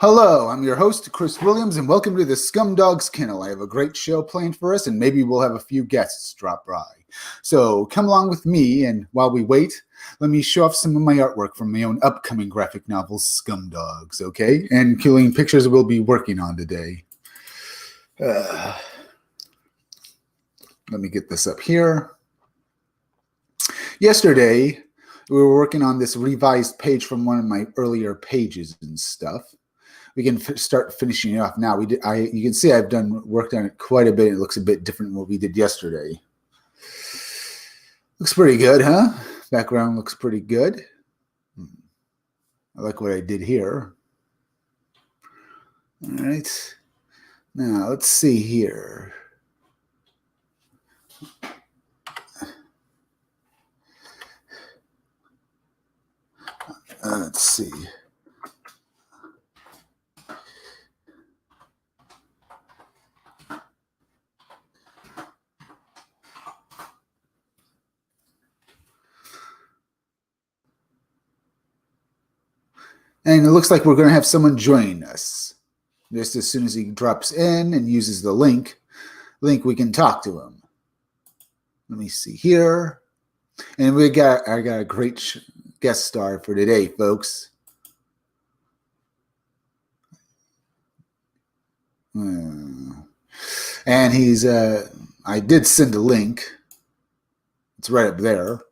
Hello, I'm your host, Chris Williams, and welcome to the Scumdogs Kennel. I have a great show planned for us, and maybe we'll have a few guests drop by. So come along with me, and while we wait, let me show off some of my artwork from my own upcoming graphic novel, Scumdogs, okay? And killing pictures we'll be working on today. Let me get this up here. Yesterday, we were working on this revised page from one of my earlier pages and stuff. We can start finishing it off now. You can see I've worked on it quite a bit. It looks a bit different than what we did yesterday. Looks pretty good, huh? Background looks pretty good. I like what I did here. All right. Now, let's see here. Let's see. And it looks like we're going to have someone join us. Just as soon as he drops in and uses the link, we can talk to him. Let me see here. And I got a great guest star for today, folks. And he's, I did send a link. It's right up there.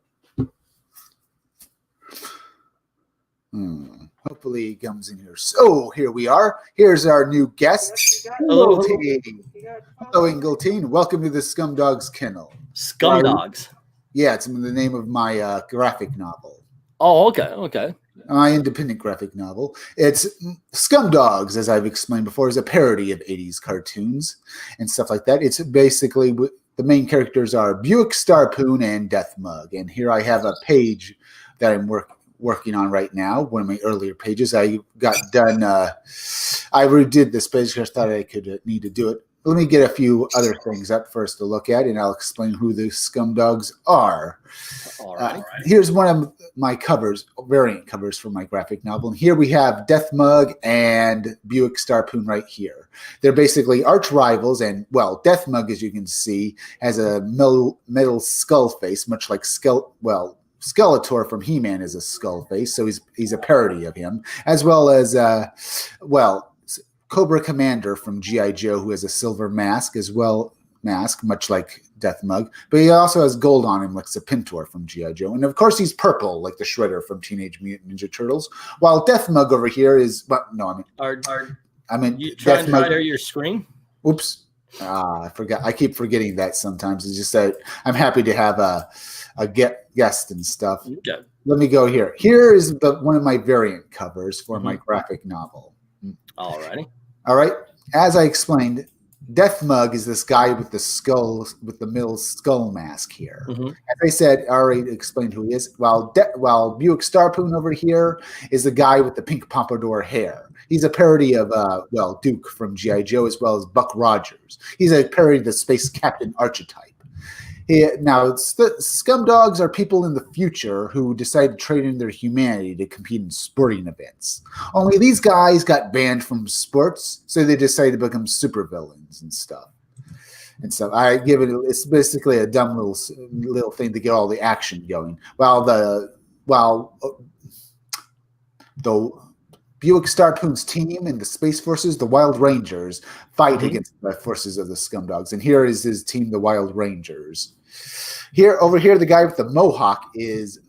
Hopefully he comes in here. So here we are. Here's our new guest. Hello. Hello, Ingleteen. Welcome to the Scumdogs Kennel. Scumdogs. Yeah, it's the name of my graphic novel. Oh, okay. My independent graphic novel. It's Scumdogs, as I've explained before, is a parody of 80s cartoons and stuff like that. It's basically, the main characters are Buick Starpoon and Death Mug. And here I have a page that I'm working on right now, one of my earlier pages. I got done, I redid this page because I thought I need to do it. Let me get a few other things up first to look at, and I'll explain who the Scumdogs are. All right. Here's one of my covers, variant covers for my graphic novel. And here we have Death Mug and Buick Starpoon right here. They're basically arch rivals, and, well, Death Mug, as you can see, has a metal skull face, much like Skeletor from He-Man is a skull face, so he's a parody of him, as well as, Cobra Commander from G.I. Joe, who has a silver mask, much like Death Mug, but he also has gold on him, like Serpentor from G.I. Joe, and of course he's purple, like the Shredder from Teenage Mutant Ninja Turtles, while Death Mug over here is, you trying to hide your screen? Oops. I forgot. I keep forgetting that sometimes. It's just that I'm happy to have a guest and stuff. Okay. Let me go here. Here is one of my variant covers for my graphic novel. All right. As I explained, Death Mug is this guy with the middle skull mask here. As I said, I already explained who he is. While Buick Starpoon over here is the guy with the pink pompadour hair. He's a parody of Duke from G.I. Joe, as well as Buck Rogers. He's a parody of the space captain archetype. Now, Scumdogs are people in the future who decide to trade in their humanity to compete in sporting events. Only these guys got banned from sports, so they decided to become supervillains and stuff. And so it's basically a dumb little thing to get all the action going. While the Buick Starpoon's team and the Space Forces, the Wild Rangers, fight against the forces of the Scumdogs. And here is his team, the Wild Rangers. Over here, the guy with the mohawk is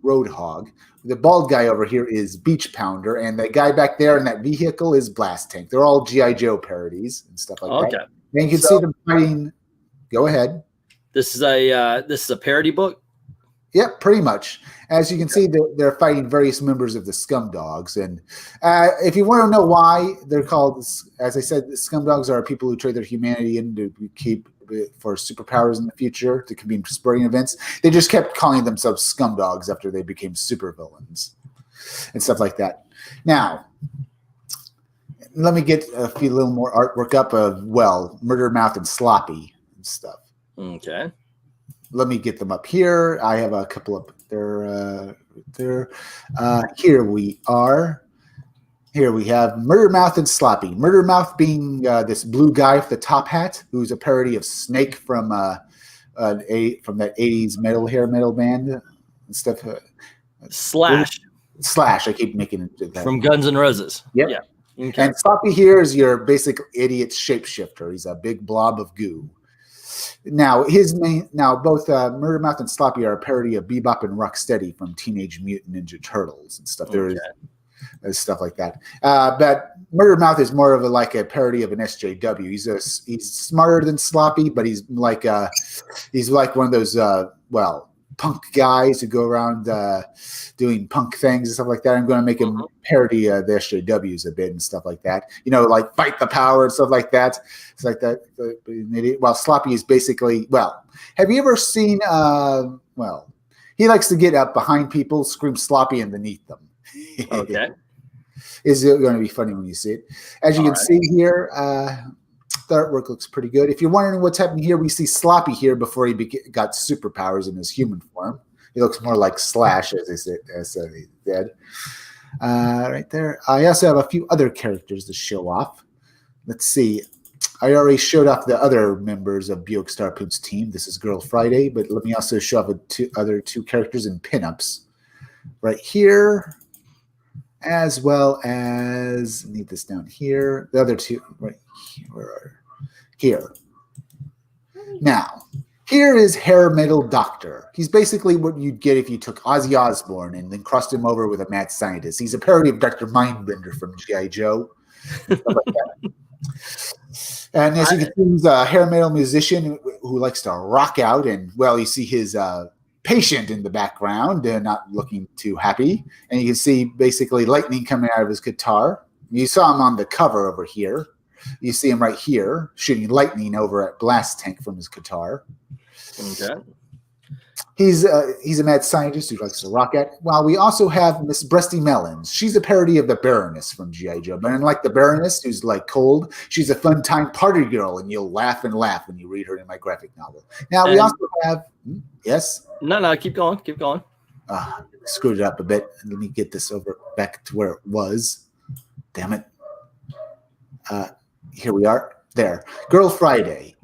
Roadhog. The bald guy over here is Beach Pounder, and the guy back there in that vehicle is Blast Tank. They're all G.I. Joe parodies and stuff like that. And you can see them fighting. Go ahead. This is a parody book? Yep, pretty much. As you can see, they're fighting various members of the Scumdogs. And if you want to know why they're called, as I said, the Scumdogs are people who trade their humanity in to keep for superpowers in the future to compete in sporting events. They just kept calling themselves Scumdogs after they became supervillains and stuff like that. Now, let me get a little more artwork up of, Murder Mouth and Sloppy and stuff. Okay. Let me get them up here. I have a couple up there. Here we are. Here we have Murder Mouth and Sloppy. Murder Mouth being this blue guy with the top hat, who's a parody of Snake from that 80s metal band and stuff. Slash. I keep making it that. From Guns N' Roses. Yep. Yeah. Okay. And Sloppy here is your basic idiot shapeshifter. He's a big blob of goo. Now, both Murder Mouth and Sloppy are a parody of Bebop and Rocksteady from Teenage Mutant Ninja Turtles and stuff. There is stuff like that. But Murder Mouth is more of a parody of an SJW. He's smarter than Sloppy, but he's like one of those punk guys who go around doing punk things and stuff like that. I'm going to make him parody the SJWs a bit and stuff like that. Like Fight the Power and stuff like that. It's like that. Well, Sloppy is basically, have you ever seen, he likes to get up behind people, scream Sloppy underneath them. Okay. Is it going to be funny when you see it? As you can see here, the artwork looks pretty good. If you're wondering what's happening here, we see Sloppy here before he got superpowers in his human form. He looks more like Slash, as he did. Right there. I also have a few other characters to show off. Let's see. I already showed off the other members of Buick Starpoon's team. This is Girl Friday, but let me also show off other two characters in pinups. Right here, as well as, need this down here. The other two, right here. Now, here is Hair Metal Doctor. He's basically what you'd get if you took Ozzy Osbourne and then crossed him over with a mad scientist. He's a parody of Dr. Mindbender from G.I. Joe. Stuff like that. And as you can see, he's a hair metal musician who likes to rock out. And, you see his patient in the background, not looking too happy. And you can see basically lightning coming out of his guitar. You saw him on the cover over here. You see him right here shooting lightning over at Blast Tank from his guitar. Okay. He's a mad scientist who likes to rock at. Well, we also have Miss Breasty Melons. She's a parody of the Baroness from G.I. Joe. But unlike the Baroness, who's like cold, she's a fun time party girl, and you'll laugh and laugh when you read her in my graphic novel. Now, we also have, yes? No, keep going. Screwed it up a bit. Let me get this back to where it was. Damn it. Here we are. There. Girl Friday.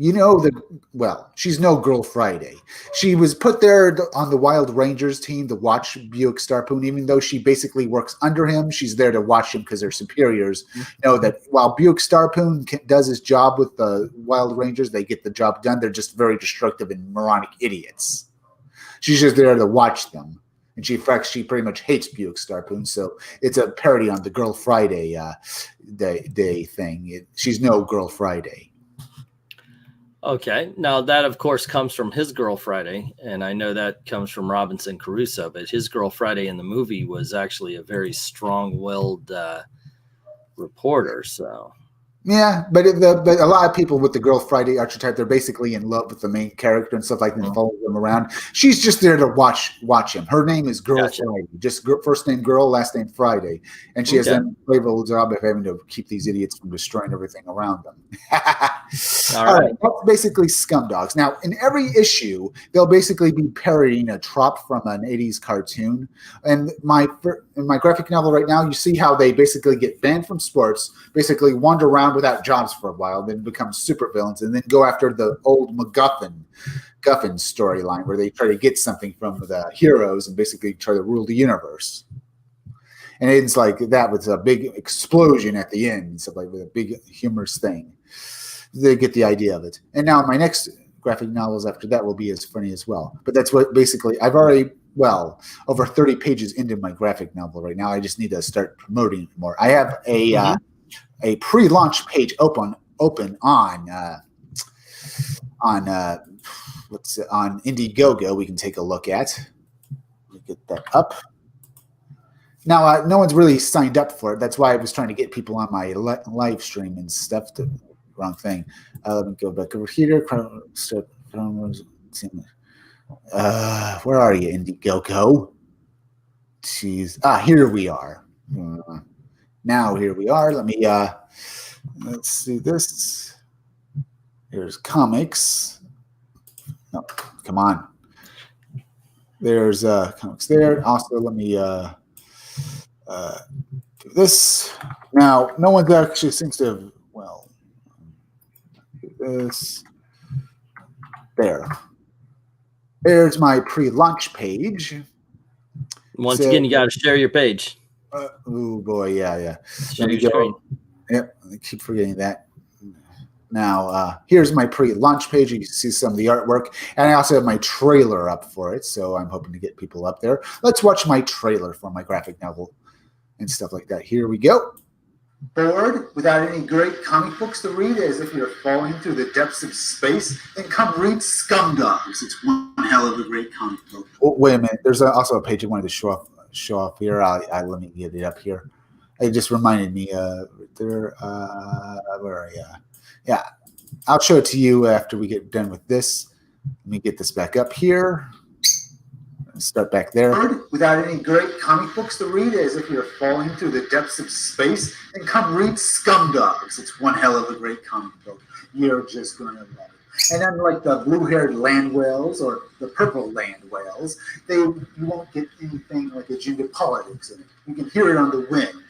She's no Girl Friday. She was put there on the Wild Rangers team to watch Buick Starpoon, even though she basically works under him. She's there to watch him because her superiors know that while Buick Starpoon does his job with the Wild Rangers, they get the job done. They're just very destructive and moronic idiots. She's just there to watch them. And she pretty much hates Buick Starpoon, so it's a parody on the Girl Friday day thing. She's no Girl Friday. Okay. Now, that, of course, comes from his Girl Friday, and I know that comes from Robinson Crusoe, but his Girl Friday in the movie was actually a very strong-willed reporter, so... Yeah, but a lot of people with the Girl Friday archetype, they're basically in love with the main character and stuff like that, and follow them around. She's just there to watch him. Her name is Girl Friday, just first name Girl, last name Friday, and she has done a brave old job of having to keep these idiots from destroying everything around them. All right, that's basically Scumdogs. Now, in every issue, they'll basically be parodying a trop from an 80s cartoon. And in my graphic novel right now, you see how they basically get banned from sports, basically wander around without jobs for a while, then become supervillains, and then go after the old MacGuffin storyline where they try to get something from the heroes and basically try to rule the universe. And it's like that with a big explosion at the end, and stuff like with a big humorous thing. They get the idea of it. And now my next graphic novels after that will be as funny as well. But that's what basically I've already over 30 pages into my graphic novel right now. I just need to start promoting it more. I have a pre-launch page open on Indiegogo. We can take a look at. Let me get that up. Now, no one's really signed up for it. That's why I was trying to get people on my live stream and stuff. Wrong thing. Let me go back over here. Where are you, Indiegogo? Jeez. Here we are. Now here we are. Let me let's see this. Here's comics. No, come on. There's comics there. Also, let me do this. Now, no one actually seems to have, well, this, there. There's my pre-launch page. Once again, you got to share your page. Oh boy, yeah. Share your screen. Yep, I keep forgetting that. Now, here's my pre-launch page. You can see some of the artwork, and I also have my trailer up for it, so I'm hoping to get people up there. Let's watch my trailer for my graphic novel and stuff like that. Here we go. Bored without any great comic books to read as if you're falling through the depths of space? Then come read Scumdogs. It's one hell of a great comic book. Oh, wait a minute. There's also a page I wanted to show off here. Let me get it up here. It just reminded me. Where are you? Yeah, I'll show it to you after we get done with this. Let me get this back up here. Start back there. Without any great comic books to read as if you're falling through the depths of space, then come read Scumdogs. It's one hell of a great comic book. You're just going to love it. And unlike the blue-haired land whales or the purple land whales, you won't get anything like agenda politics in it. You can hear it on the wind.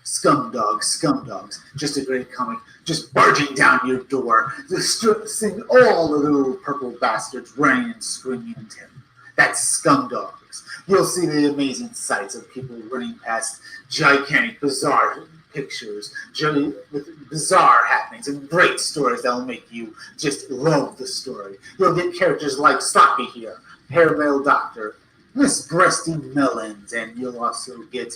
Scumdogs, just a great comic, just barging down your door, seeing all the little purple bastards running and screaming at him. That's Scumdogs. You'll see the amazing sights of people running past gigantic, bizarre pictures, with bizarre happenings and great stories that will make you just love the story. You'll get characters like Sloppy here, Hair Mail Doctor, Miss Breasty Melons, and you'll also get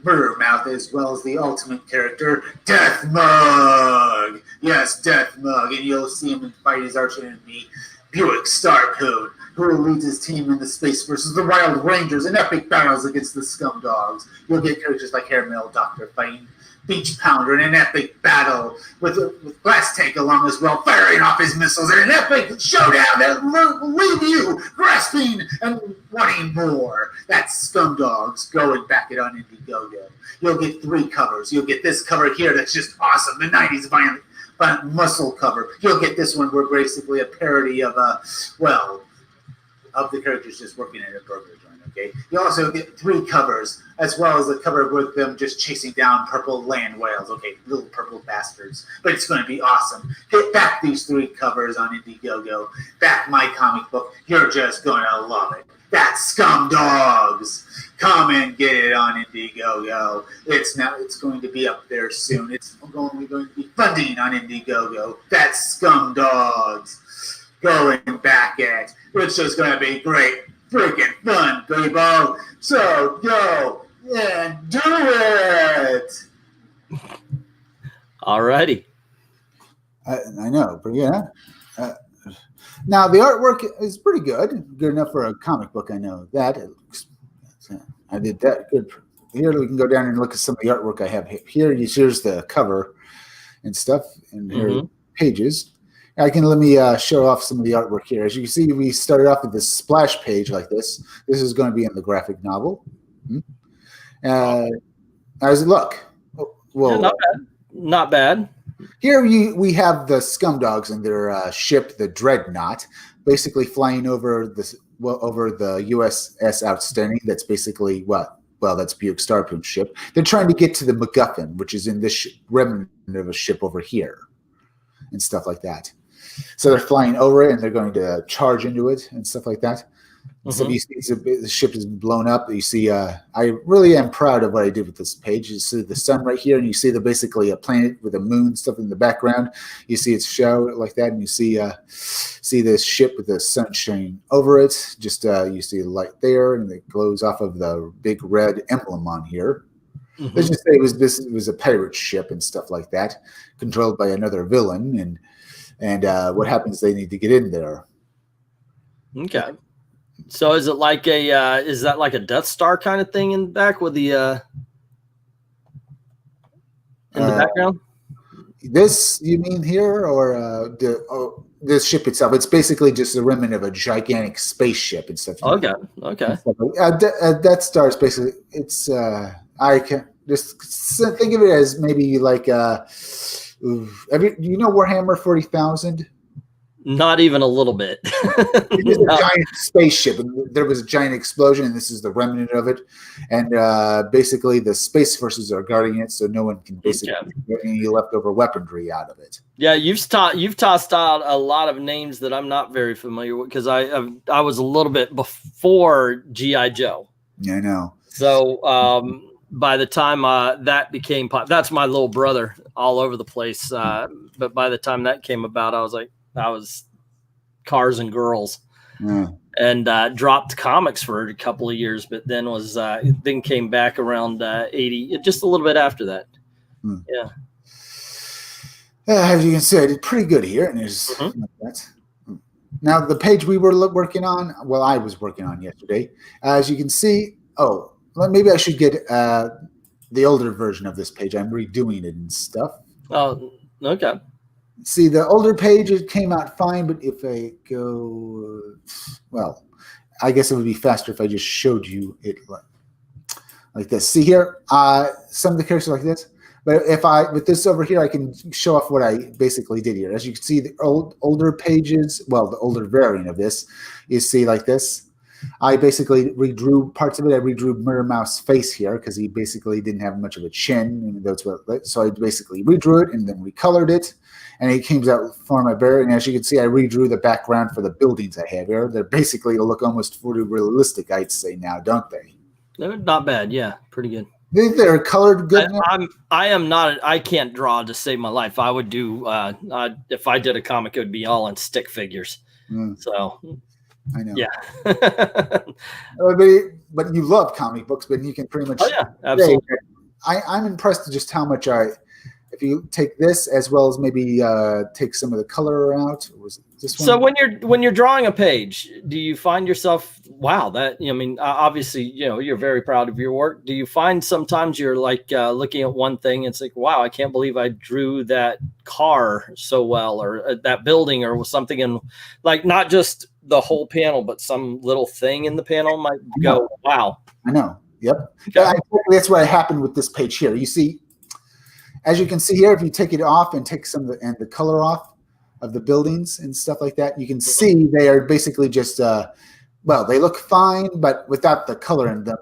Murder Mouth, as well as the ultimate character, Death Mug. Yes, Death Mug, and you'll see him fight his arch enemy, Buick Starpoon, who leads his team in the space versus the Wild Rangers in epic battles against the Scumdogs. You'll get characters like Hair Mail Doctor fighting Beach Pounder in an epic battle with Glass Tank along as well, firing off his missiles in an epic showdown that will leave you grasping and wanting more. That's Scumdogs. Go and back it on Indiegogo. You'll get 3 covers. You'll get this cover here that's just awesome, the 90s violent muscle cover. You'll get this one where basically a parody of the characters just working at a burger joint. Okay, you also get 3 covers, as well as a cover with them just chasing down purple land whales. Okay, little purple bastards, but it's going to be awesome. Hit back these 3 covers on Indiegogo. Back my comic book. You're just going to love it. That's Scumdogs. Come and get it on Indiegogo. It's going to be up there soon. It's going to be funding on Indiegogo. That's Scumdogs. Going back at. It's just going to be great. Freaking fun, people. So go and do it. Alrighty. I know, but yeah. Now the artwork is pretty good enough for a comic book. I know that. I did that good. Here we can go down and look at some of the artwork I have here. Here's the cover and stuff, and here are pages. Let me show off some of the artwork here. As you can see, we started off with this splash page like this. This is going to be in the graphic novel. How does it look? Well, yeah, not bad. Here we have the Scumdogs and their ship, the Dreadnought, basically flying over the USS Outstanding. That's basically that's Buick Starpoon's ship. They're trying to get to the MacGuffin, which is in this remnant of a ship over here, and stuff like that. So they're flying over it, and they're going to charge into it and stuff like that. So you see the ship is blown up. You see, I really am proud of what I did with this page. You see the sun right here, and you see basically a planet with a moon stuff in the background. You see its shadow like that, and you see this ship with the sun shining over it. Just you see the light there, and it glows off of the big red emblem on here. Let's just say it was a pirate ship and stuff like that, controlled by another villain, and what happens? They need to get in there. Okay. So is it like is that like a Death Star kind of thing in the back with the in the background? This you mean here, or this ship itself? It's basically just a remnant of a gigantic spaceship and stuff. Okay. Death Star is basically I can just think of it as maybe like do you know Warhammer 40,000? Not even a little bit. It is No. a giant spaceship, and there was a giant explosion, and this is the remnant of it. And basically, the space forces are guarding it, so no one can basically get any leftover weaponry out of it. Yeah, you've tossed out a lot of names that I'm not very familiar with because I was a little bit before GI Joe. Yeah, I know. So by the time that became that's my little brother all over the place. But by the time that came about, I was cars and girls. Yeah. And dropped comics for a couple of years, but then then came back around 80, just a little bit after that. Yeah. As you can see, I did pretty good here. And there's that. Now, the page we were working on, well, I was working on yesterday. As you can see, maybe I should get the older version of this page. I'm redoing it and stuff. Oh, okay. See, the older page, it came out fine, but if I go, well, I guess it would be faster if I just showed you it like this. See here, some of the characters like this. But with this over here, I can show off what I basically did here. As you can see, the older pages, well, the older variant of this, you see like this. I basically redrew parts of it. I redrew Mirror Mouse's face here because he basically didn't have much of a chin. So I basically redrew it and then recolored it. And it came out for my bear. And as you can see, I redrew the background for the buildings I have here. They're basically look almost fully realistic, I'd say now, don't they? They're not bad. Yeah, pretty good. They're colored good. I can't draw to save my life. I would do if I did a comic, it would be all in stick figures. So I know. Yeah. But you love comic books, but you can pretty much. Oh yeah, absolutely. I'm impressed with just how much if you take this as well as maybe take some of the color out. Was it this one? So when you're drawing a page, do you find yourself, wow, that, I mean, obviously, you're very proud of your work. Do you find sometimes you're like looking at one thing and it's like, wow, I can't believe I drew that car so well, or that building, or something, and like not just the whole panel, but some little thing in the panel might go, wow. I know. Yep. Okay. That's what happened with this page here. You see, as you can see here, if you take it off and take some of the color off of the buildings and stuff like that, you can see they are basically just they look fine, but without the color in them.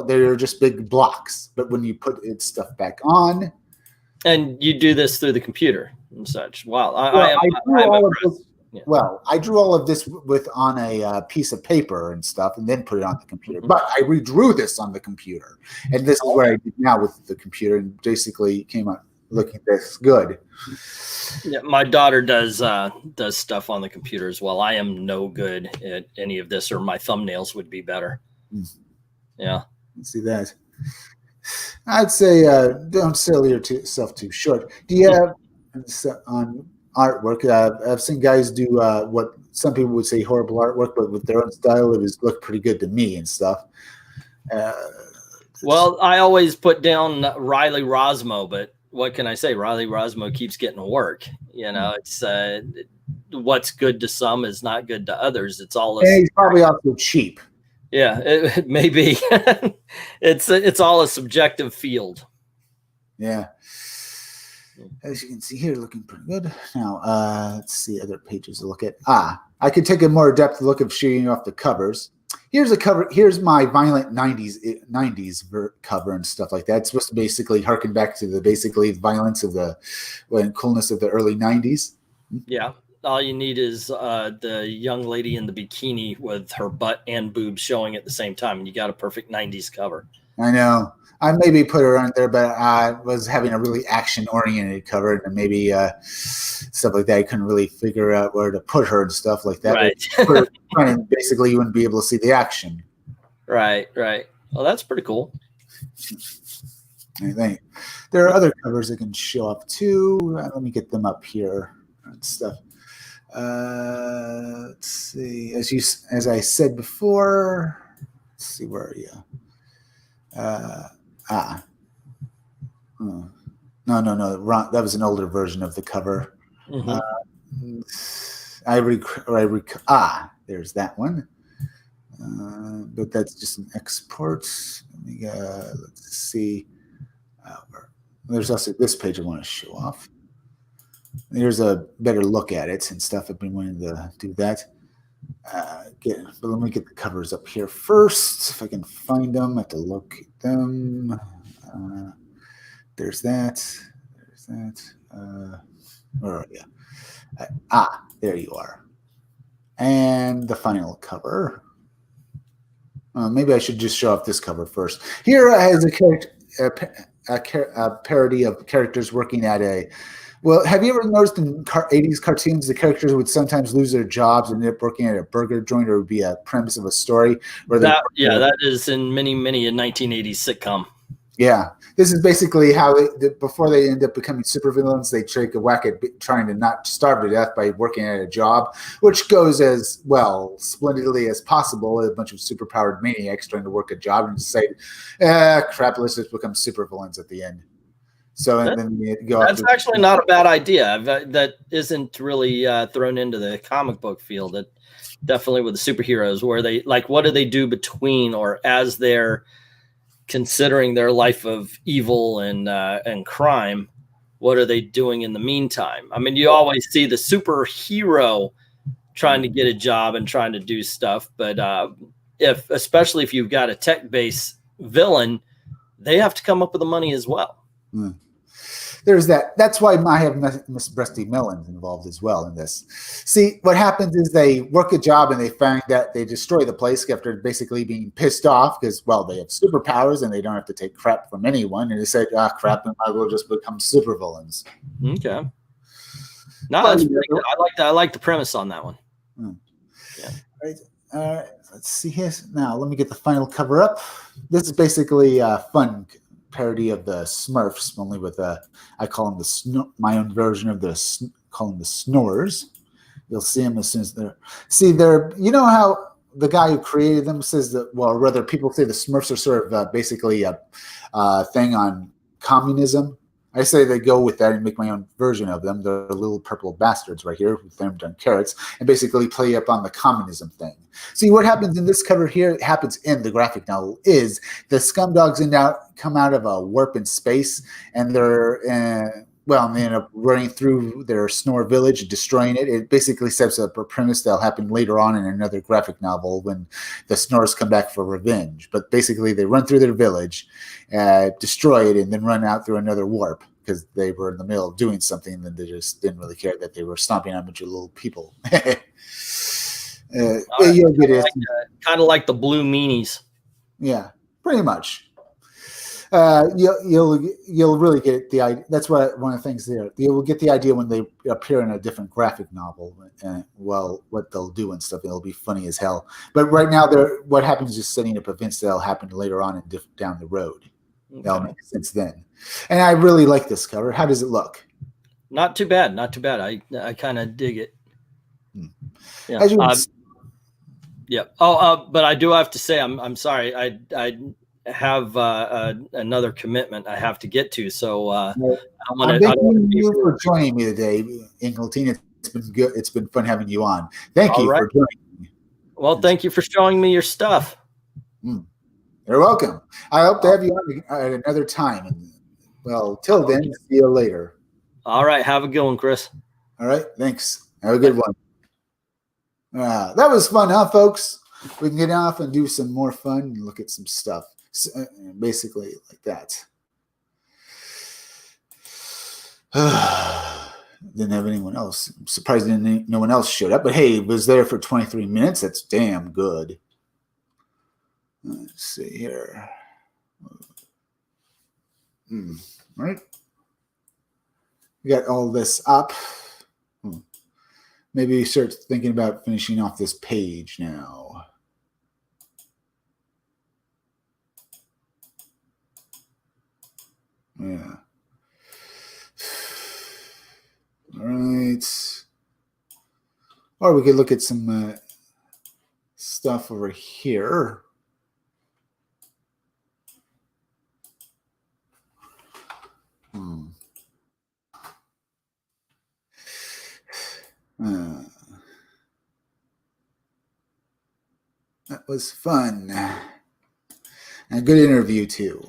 They're just big blocks. But when you put stuff back on, and you do this through the computer and such. Wow, I drew all of this on a piece of paper and stuff, and then put it on the computer. But I redrew this on the computer, and this is where I did now with the computer, and basically came out looking this good. Yeah, my daughter does stuff on the computer as well. I am no good at any of this, or my thumbnails would be better. Yeah, see that. I'd say don't sell yourself too short. Do you have on artwork? I've seen guys do what some people would say horrible artwork, but with their own style, it was looked pretty good to me and stuff. Well, I always put down Riley Rosmo, but what can I say? Riley Rosmo keeps getting work. It's what's good to some is not good to others. It's all. He's probably also cheap. Yeah, it may be. It's all a subjective field. Yeah. As you can see here, looking pretty good. Now, let's see other pages to look at. I could take a more depth look of shooting off the covers. Here's a cover. Here's my violent 90s cover and stuff like that. It's supposed to basically harken back to the violence of and coolness of the early 90s. Yeah. All you need is the young lady in the bikini with her butt and boobs showing at the same time, and you got a perfect 90s cover. I know. I maybe put her on there, but I was having a really action-oriented cover, and maybe stuff like that. I couldn't really figure out where to put her and stuff like that. Right. And basically, you wouldn't be able to see the action. Right. Well, that's pretty cool. I think there are other covers that can show up too. Let me get them up here and stuff. Let's see. As I said before, let's see, where are you? No. Wrong. That was an older version of the cover. Mm-hmm. There's that one. But that's just an export. Let's see. There's also this page I want to show off. Here's a better look at it and stuff. I've been wanting to do that. But let me get the covers up here first. If I can find them, I have to look at them. There's that. There's that. Where are you? There you are. And the final cover. Maybe I should just show off this cover first. Here has a parody of characters working at a. Well, have you ever noticed in 80s cartoons, the characters would sometimes lose their jobs and end up working at a burger joint, or it would be a premise of a story where that is in many a 1980s sitcom. Yeah, this is basically how before they end up becoming supervillains, they take a whack at trying to not starve to death by working at a job, which goes as well splendidly as possible. A bunch of superpowered maniacs trying to work a job and say, crap, let's just become supervillains at the end. So and then you go. That's actually not a bad idea. That isn't really thrown into the comic book field. That definitely with the superheroes, where they like, what do they do between or as they're considering their life of evil and crime? What are they doing in the meantime? I mean, you always see the superhero trying to get a job and trying to do stuff, but especially if you've got a tech-based villain, they have to come up with the money as well. There's that. That's why I have Miss Breasty Melons involved as well in this. See, what happens is they work a job and they find that they destroy the place after basically being pissed off because, well, they have superpowers and they don't have to take crap from anyone. And they say, crap, and I will just become supervillains. Okay. No, that's pretty good. I like the premise on that one. Yeah. All right. Let's see here. Now, let me get the final cover up. This is basically fun parody of the Smurfs, only with I call them my own version of call them the Snorers. You'll see them as soon as they're you know how the guy who created them says that, well, rather people say the Smurfs are sort of basically a thing on communism. I say they go with that and make my own version of them. They're little purple bastards right here with them done carrots and basically play up on the communism thing. See, what happens in this cover here, it happens in the graphic novel, is the scumdogs come out of a warp in space and they're, and they end up running through their Snore village and destroying it. It basically sets up a premise that'll happen later on in another graphic novel when the Snores come back for revenge. But basically they run through their village, destroy it, and then run out through another warp because they were in the middle of doing something and they just didn't really care that they were stomping on a bunch of little people. You'll get it. Kind of like the Blue Meanies. Yeah, pretty much. You'll really get the idea. That's one of the things there. You'll get the idea when they appear in a different graphic novel, and what they'll do and stuff. It'll be funny as hell. But right now, what happens is just setting up events that'll happen later on and down the road. Okay. That'll make sense then. And I really like this cover. How does it look? Not too bad. Not too bad. I kind of dig it. Yeah. Yeah. But I do have to say, I'm sorry. I have another commitment I have to get to. So I want to thank you for joining me today, Ingleton. It's been good. It's been fun having you on. Thank you for joining me. Well, thank you for showing me your stuff. You're welcome. I hope to have you on at another time. And, well, till then, see you later. All right. Have a good one, Chris. All right. Thanks. Have a good one. That was fun, huh, folks? We can get off and do some more fun and look at some stuff. So, basically like that. Didn't have anyone else. I'm surprised no one else showed up. But hey, it was there for 23 minutes. That's damn good. Let's see here. Right. We got all this up. Maybe we start thinking about finishing off this page now. Yeah. All right. Or we could look at some stuff over here. That was fun. And a good interview, too.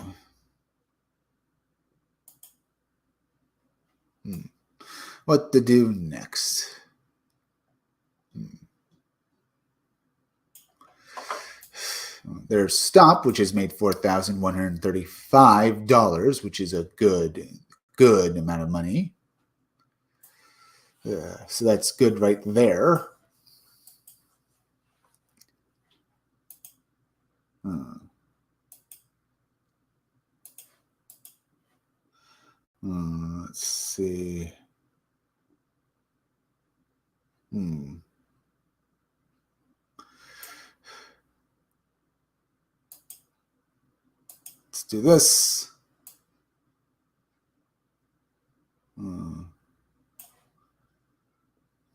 what to do next. There's Stop, which has made $4,135, which is a good amount of money. So that's good right there. Let's see. Let's do this.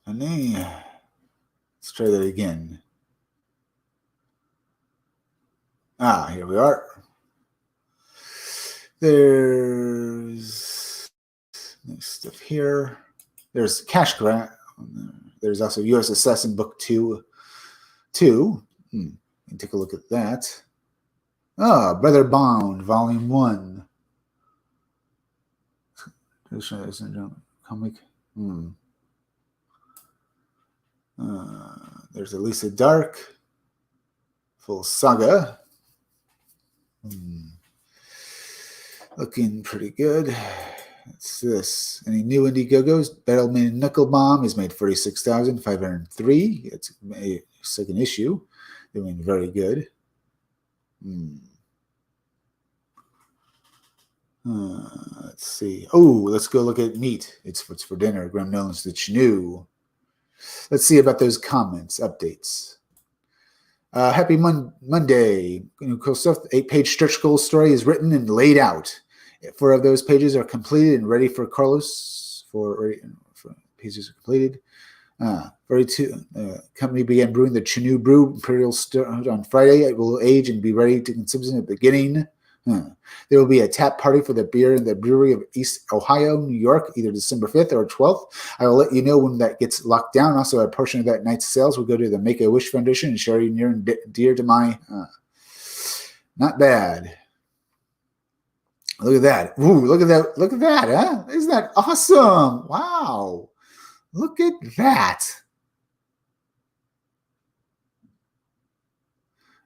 Honey, let's try that again. Here we are. There's nice stuff here. There's Cash Grant. There's also U.S. Assassin Book 2. Take a look at that. Brother Bound, Volume 1. Comic. There's Elisa Dark. Full saga. Looking pretty good. What's this? Any new Indiegogos? Battleman Knucklebomb has made 46,503. It's a second issue. Doing very good. Let's see. Let's go look at Meat. It's What's for Dinner. Graham Nolan's The Chenoo. Let's see about those comments, updates. Happy Monday. Cool stuff. 8-page stretch goal story is written and laid out. 4 of those pages are completed and ready for Carlos. For pages are completed. Company began brewing the Chenoo Brew Imperial Stout on Friday. It will age and be ready to consumption at the beginning. There will be a tap party for the beer in the brewery of East Ohio, New York, either December 5th or 12th. I will let you know when that gets locked down. Also, a portion of that night's sales will go to the Make-A-Wish Foundation and charity near and dear to my... not bad. Look at that. Look at that. Look at that, huh? Isn't that awesome? Wow. Look at that.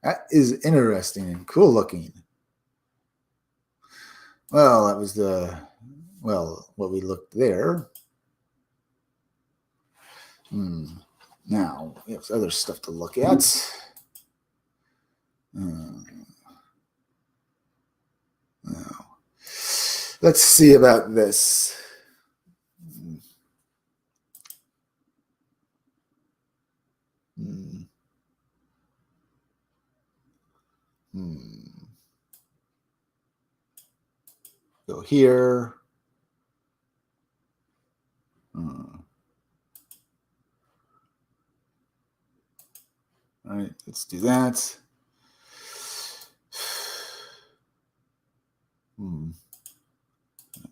That is interesting and cool looking. Well, that was what we looked there. Now, we have other stuff to look at. Now, let's see about this. Go here. All right, let's do that.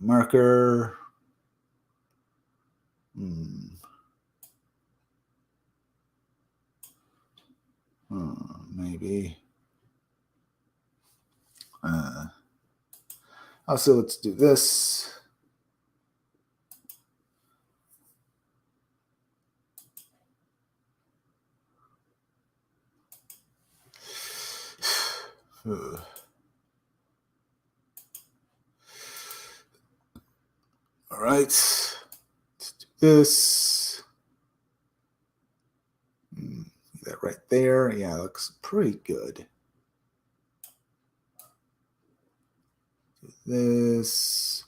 Marker. Maybe. Also, let's do this. All right, let's do this. That right there. Yeah, it looks pretty good. Do this.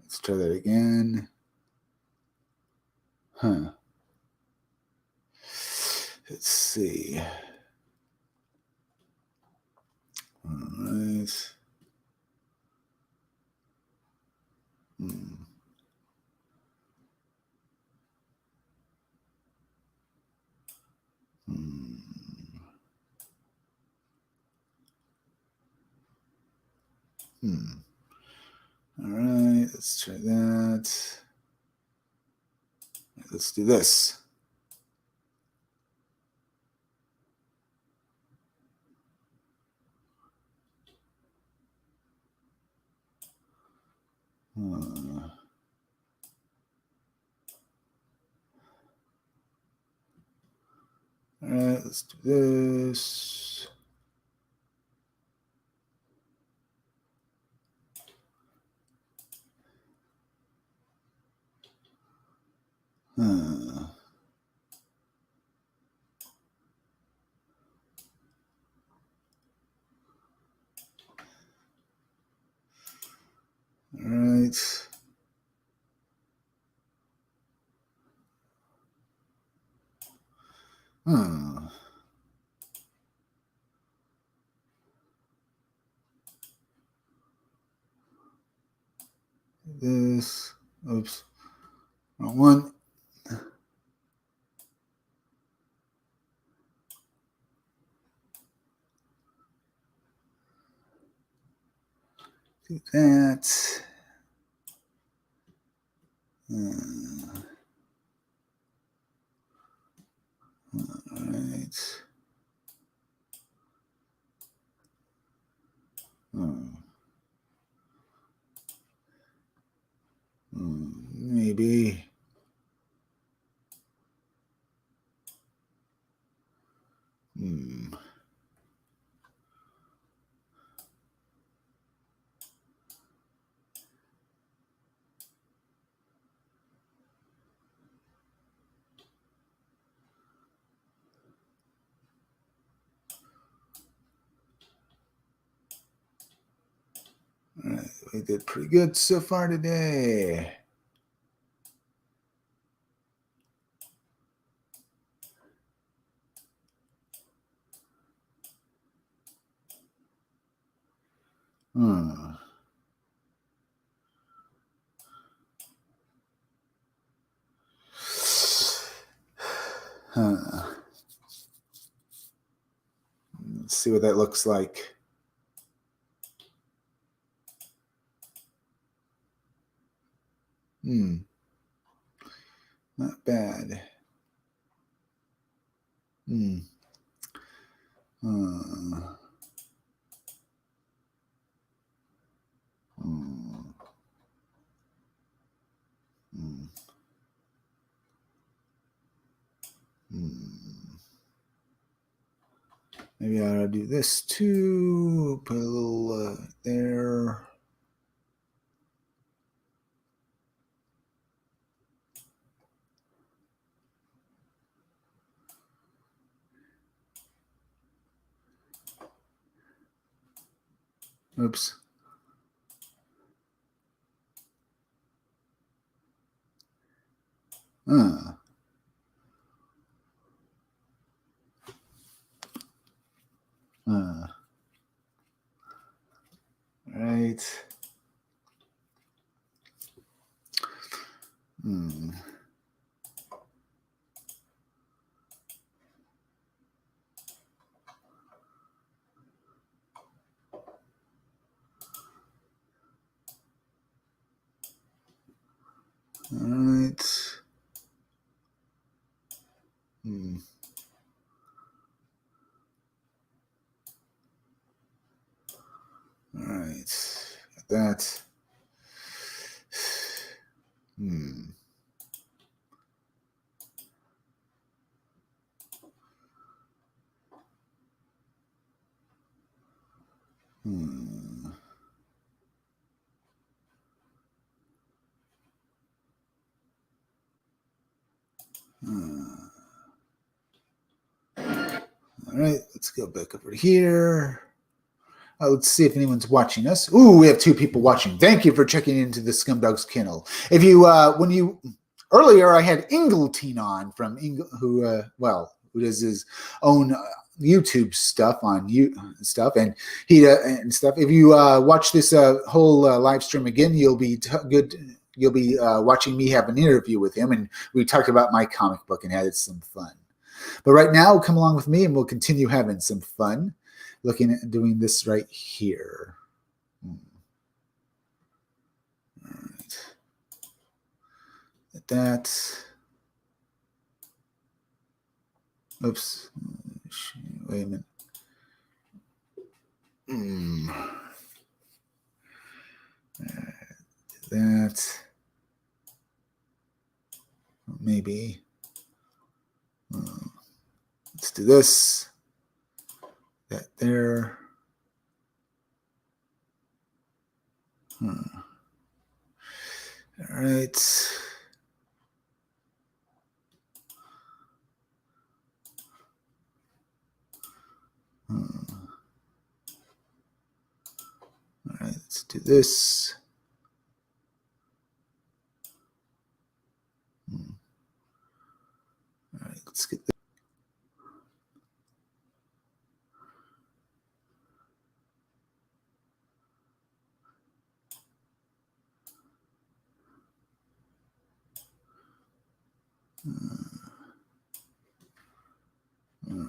Let's try that again. Let's see. All right. All right, let's try that. Let's do this. All right, let's do this. All right. This. Oops. Wrong one. Do that. All right. Maybe. All right, we did pretty good so far today. Let's see what that looks like. Not bad. Maybe I ought to do this too. Put a little there. Oops. Right. All right. All right. Got that. All right, let's go back over here. Let's see if anyone's watching us. Ooh, we have 2 people watching. Thank you for checking into the Scumdogs Kennel. If you, earlier I had Ingleteen on from who does his own YouTube stuff on stuff, and he and stuff. If you watch this whole live stream again, you'll be You'll be watching me have an interview with him, and we talked about my comic book and had some fun. But right now, come along with me, and we'll continue having some fun. Looking at doing this right here. like that. Oops. Wait a minute. That. Maybe. Let's do this. That there. All right. All right, let's do this. All right, let's get this.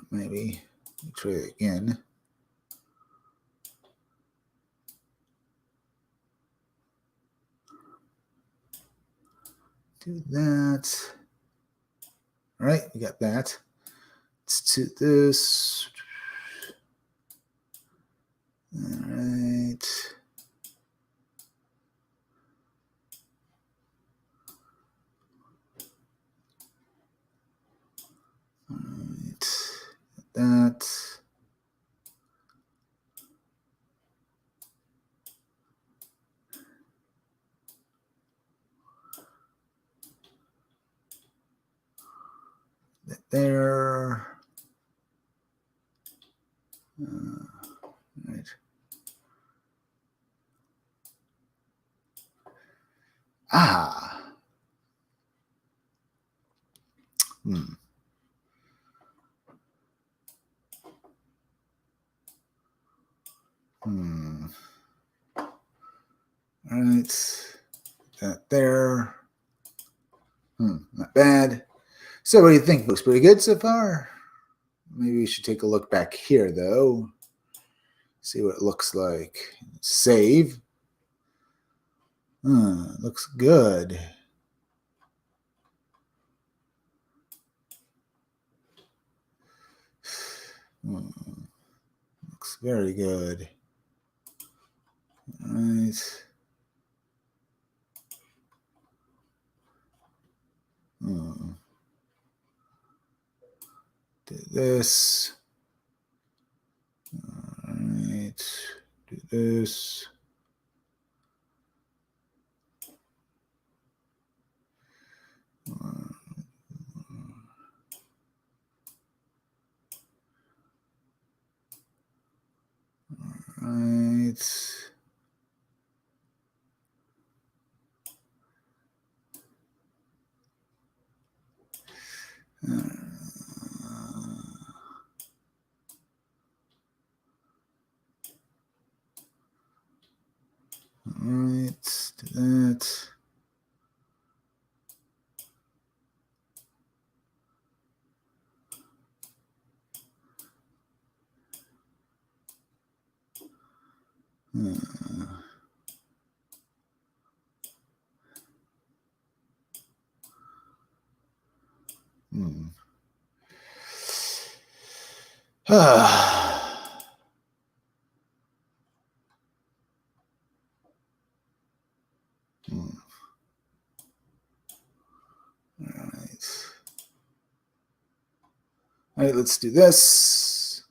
Maybe try it again. Do that. All right, we got that. Let's do this. All right. All right. That. That there. Right. Ah. Hmm. All right. That there. Not bad. So what do you think? Looks pretty good so far. Maybe we should take a look back here, though. See what it looks like. Save. Looks good. Looks very good. All right. Do this. All right. Do this. All right. All right. Do that. All right, let's do this.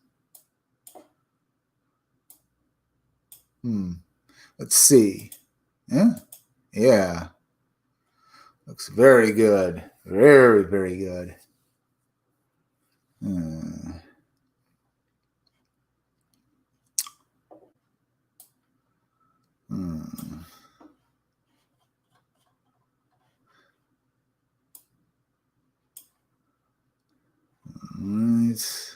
Let's see. Yeah. Looks very good. Very, very good. Right.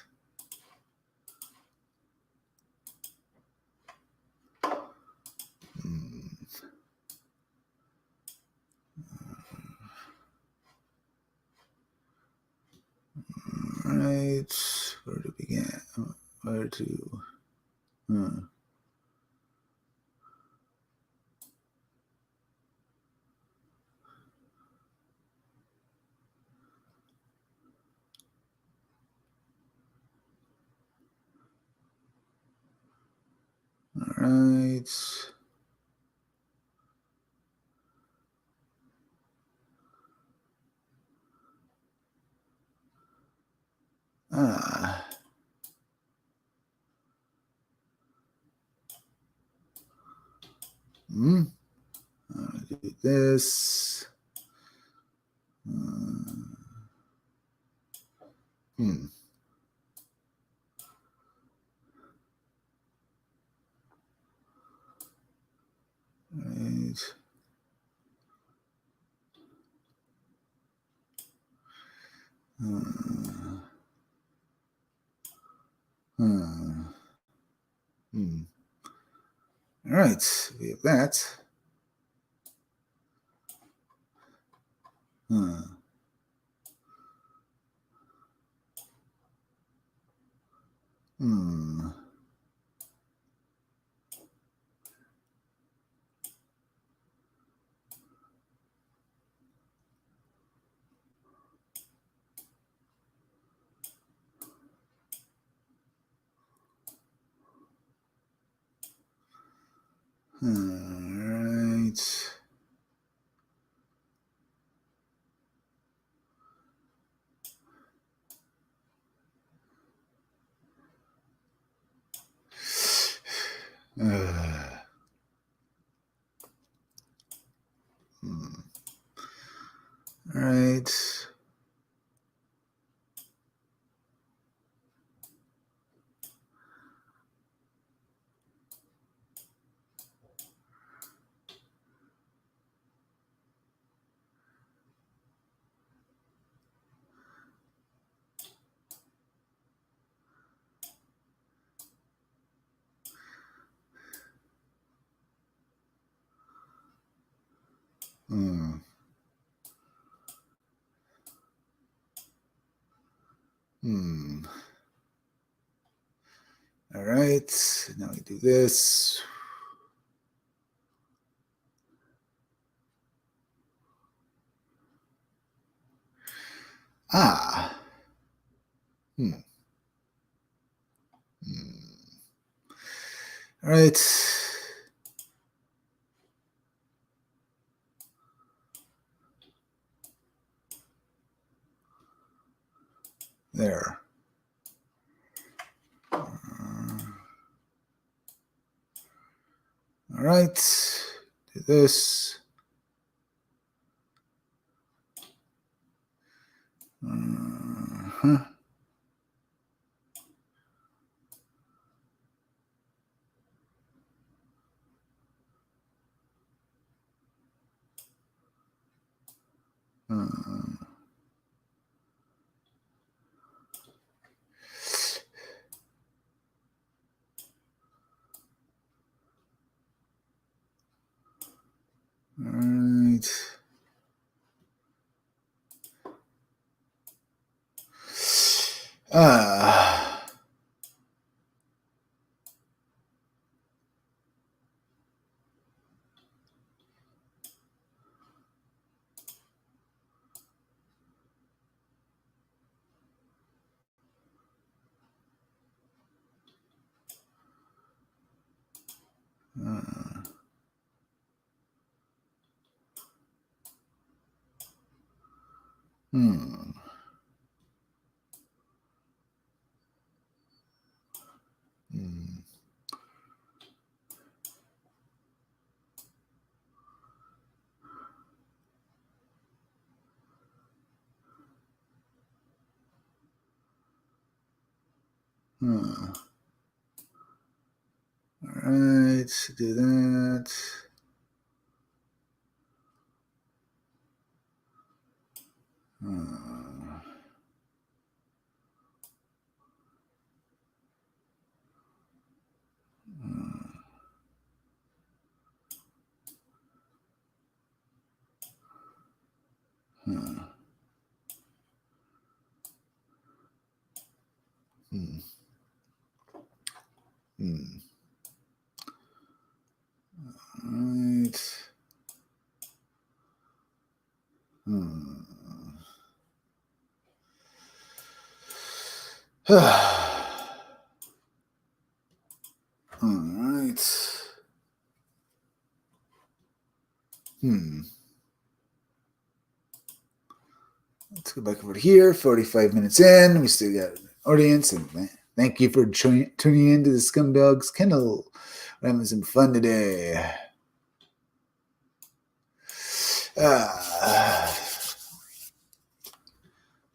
Right. Where to begin? Where to? right. Ah. Hmm. I'll do this. Hmm. Right. All right, we have that. Hmm. All right. All right. Hmm. Hmm. All right. Now we do this. Ah. Hmm. All right. There. All right. Do this. Huh. All right. Ah. Hmm. Hmm. Hmm. All right. Do that. All right. All right. Let's go back over here. 45 minutes in. We still got an audience. And thank you for tuning in to the Scumdogs Kennel. We're having some fun today.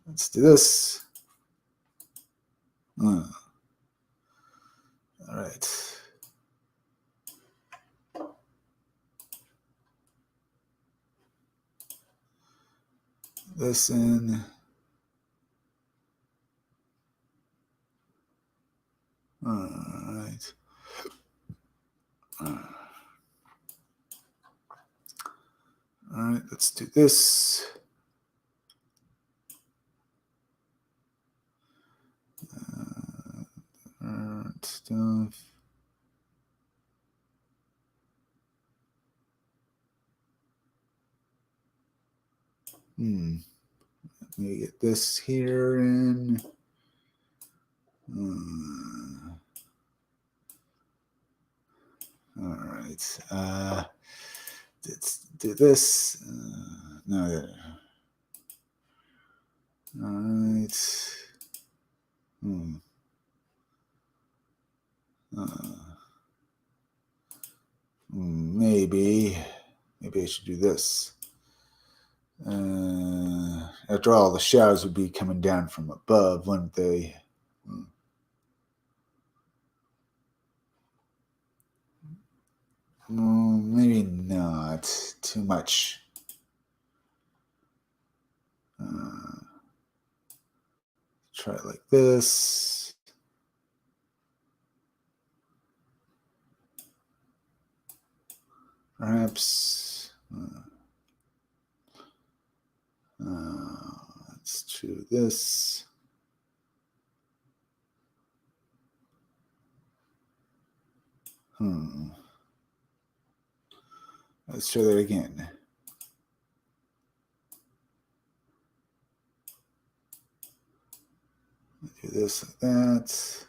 Let's do this. All right. Listen. All right. All right, let's do this. Stuff. Let me get this here in. All right. Let's do this. No. All right. Maybe I should do this. After all, the shadows would be coming down from above, wouldn't they? Maybe not. Too much. Try it like this. Perhaps. Let's do this. Let's try that again. Do this like that.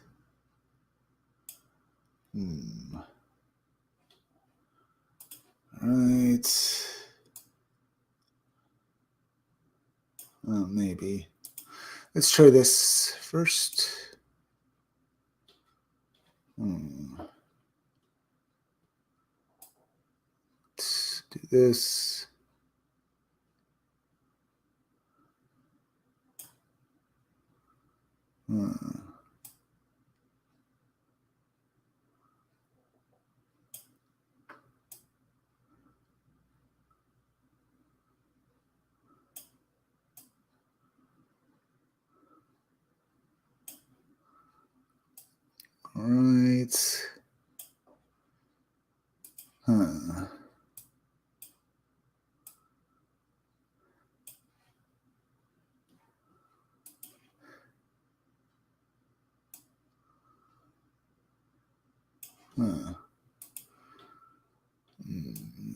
All right. Maybe. Let's try this first. Let's do this. All right.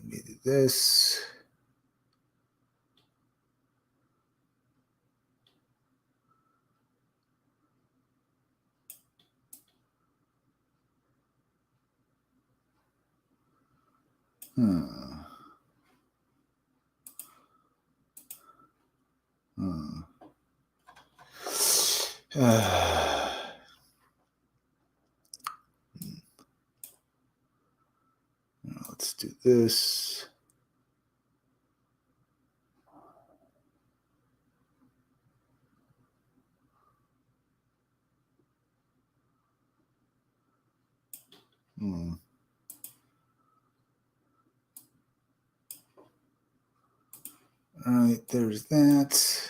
Maybe this. Let's do this. All right, there's that.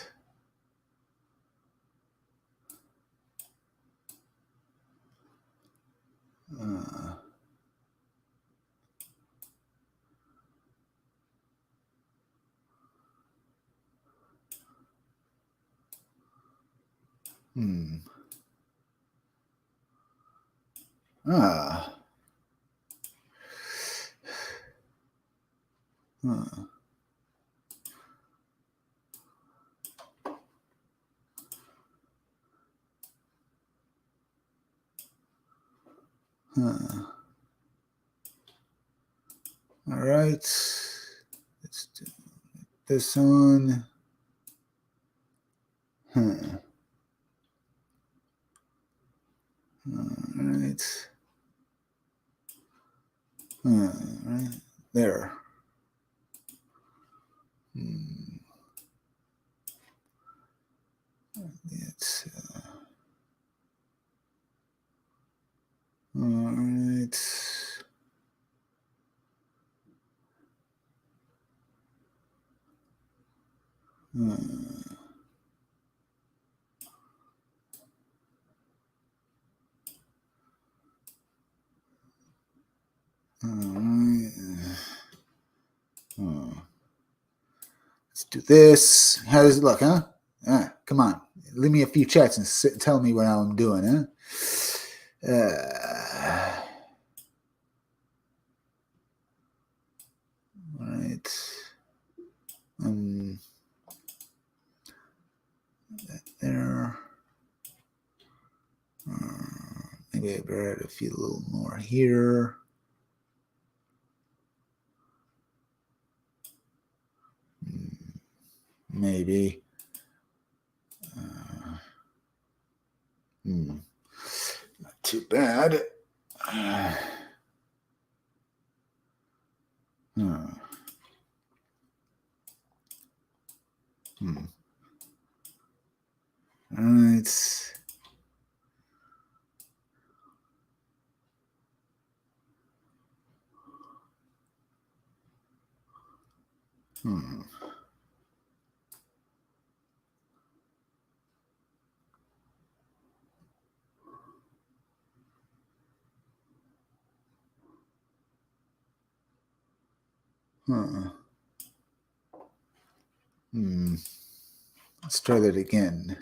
All right, let's Let's do this one. Huh. All right. Right there. It's all right. Let's do this. How does it look, huh? Come on. Leave me a few chats and tell me what I'm doing, huh? All right. There. Maybe I better add a little more here. Maybe. Not too bad. All right. Let's try that again.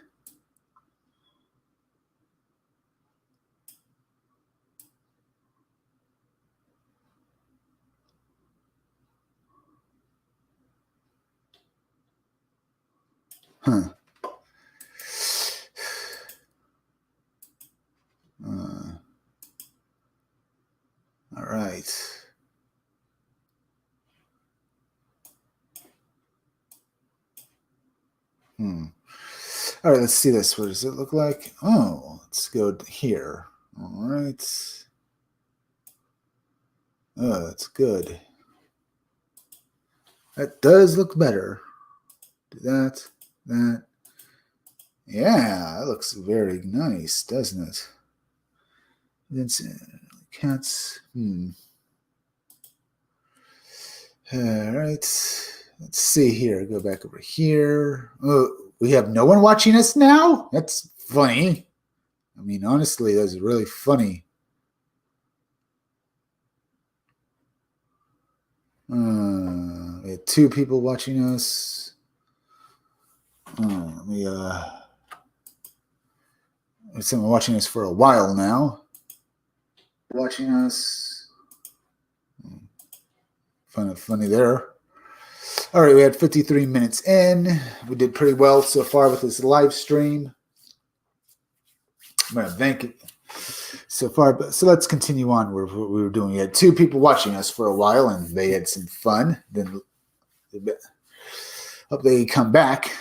All right. All right, let's see this. What does it look like? Oh, let's go here. All right. Oh, that's good. That does look better. Do that, that. Yeah, that looks very nice, doesn't it? It's cats. All right. Let's see here. Go back over here. Oh, we have no one watching us now? That's funny. I mean, honestly, that's really funny. We had 2 people watching us. Someone watching us for a while now. Watching us. Funny there. All right, we had 53 minutes in. We did pretty well so far with this live stream. I'm going to thank it so far. But so let's continue on with what we were doing. We had 2 people watching us for a while, and they had some fun. Then hope they come back.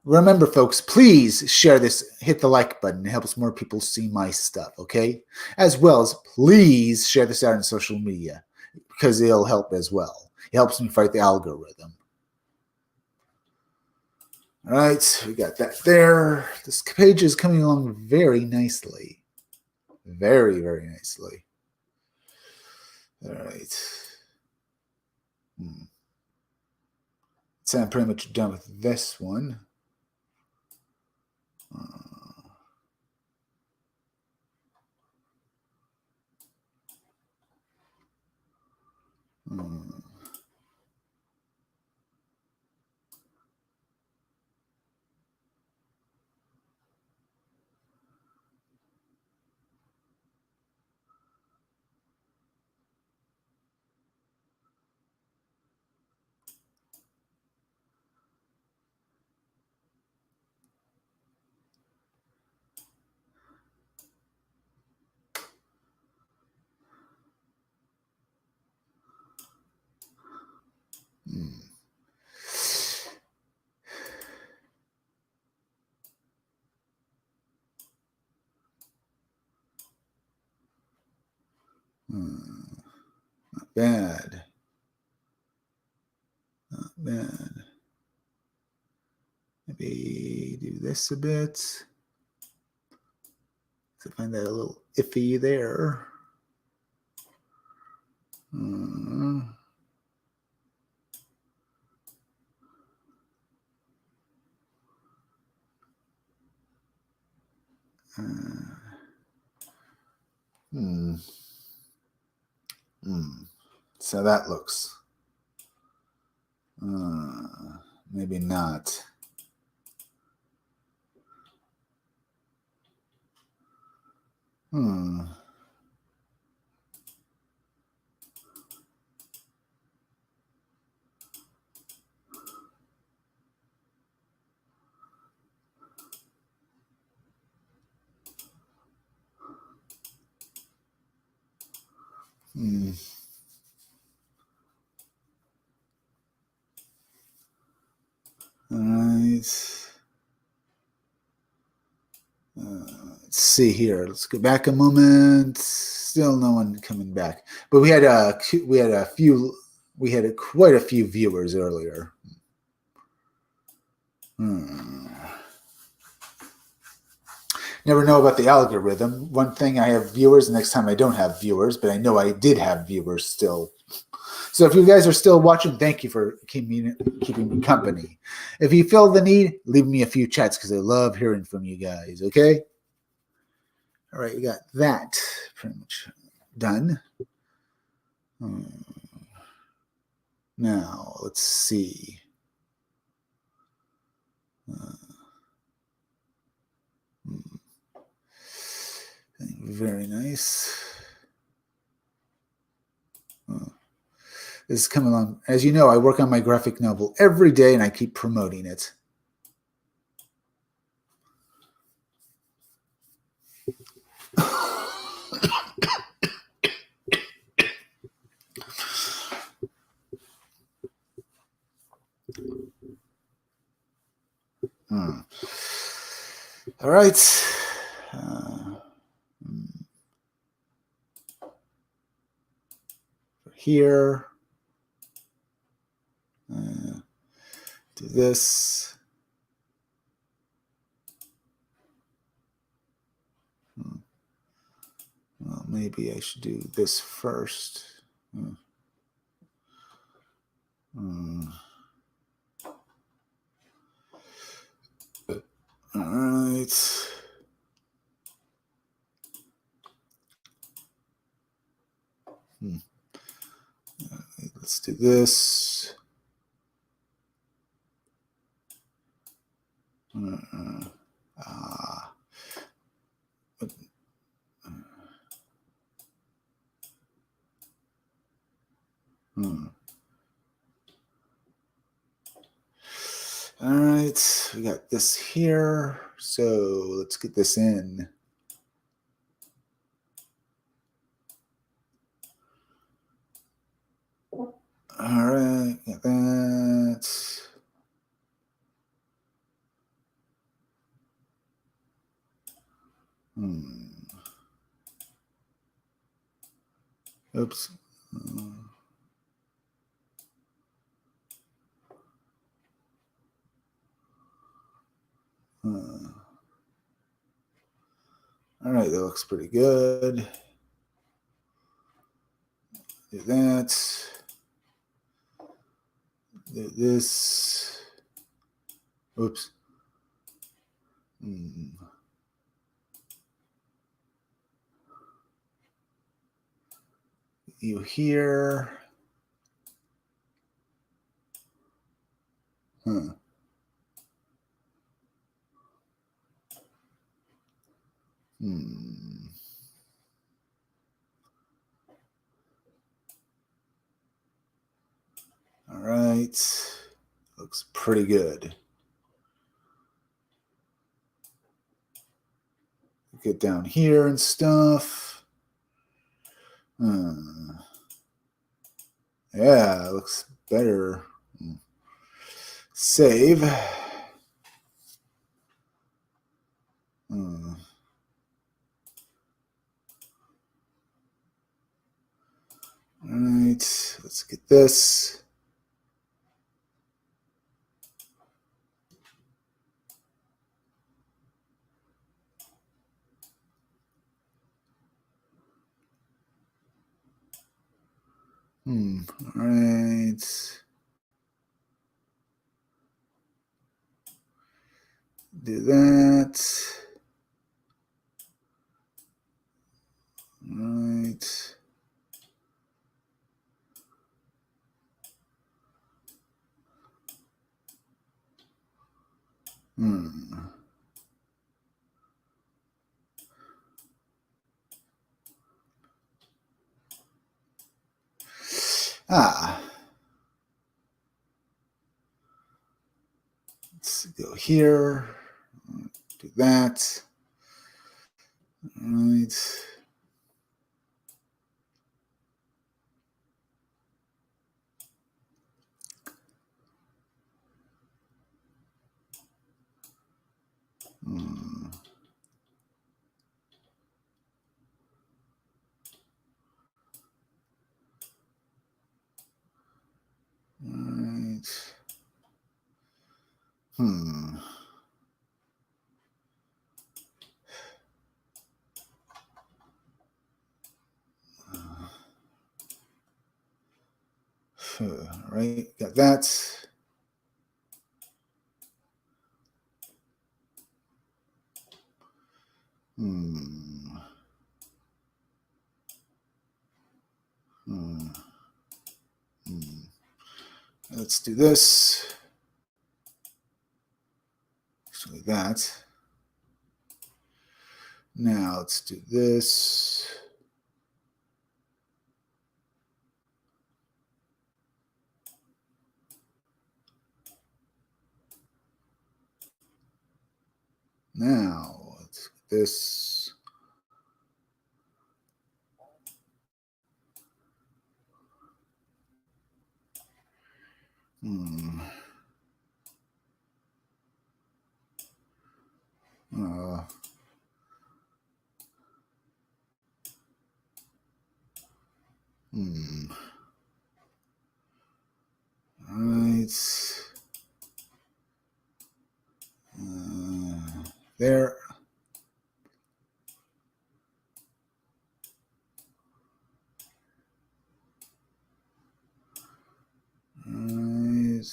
Remember, folks, please share this. Hit the like button. It helps more people see my stuff, okay? As well as please share this out on social media because it'll help as well. It helps me fight the algorithm. All right, we got that there. This page is coming along very nicely. Very, very nicely. All right. So I'm pretty much done with this one. Not bad. Not bad. Maybe do this a bit. I find that a little iffy there. So that looks. Maybe not. All right. Let's see here. Let's go back a moment. Still no one coming back, but we had quite a few viewers earlier. Never know about the algorithm. One thing, I have viewers. The next time I don't have viewers, but I know I did have viewers still. So if you guys are still watching, thank you for keeping me company. If you feel the need, leave me a few chats because I love hearing from you guys, okay? All right, we got that pretty much done. Now, let's see. Very nice. This is coming along. As you know, I work on my graphic novel every day and I keep promoting it. All right. Here. Do this. Well, maybe I should do this first. All right. Let's do this. All right, we got this here. So let's get this in. All right, got that. Oops. All right, that looks pretty good. Do that. Do this. Oops. You here. All right. Looks pretty good. Get down here and stuff. Yeah, it looks better. Save. All right, let's get this. All right. Do that. All right. Let's go here. Do that. All right. All right, got that. Let's do this. Actually, that. Now let's do this. Now let's do this. All right. There. All right.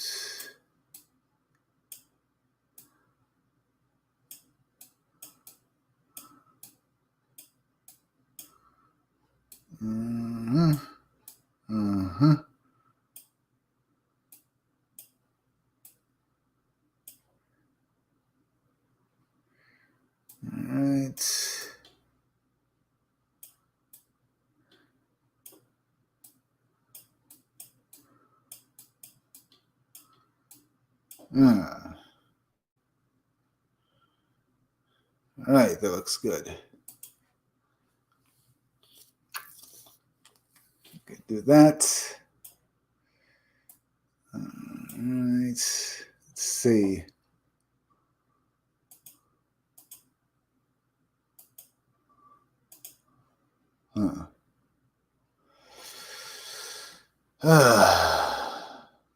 All right. All right, that looks good. Okay, do that. All right. Let's see.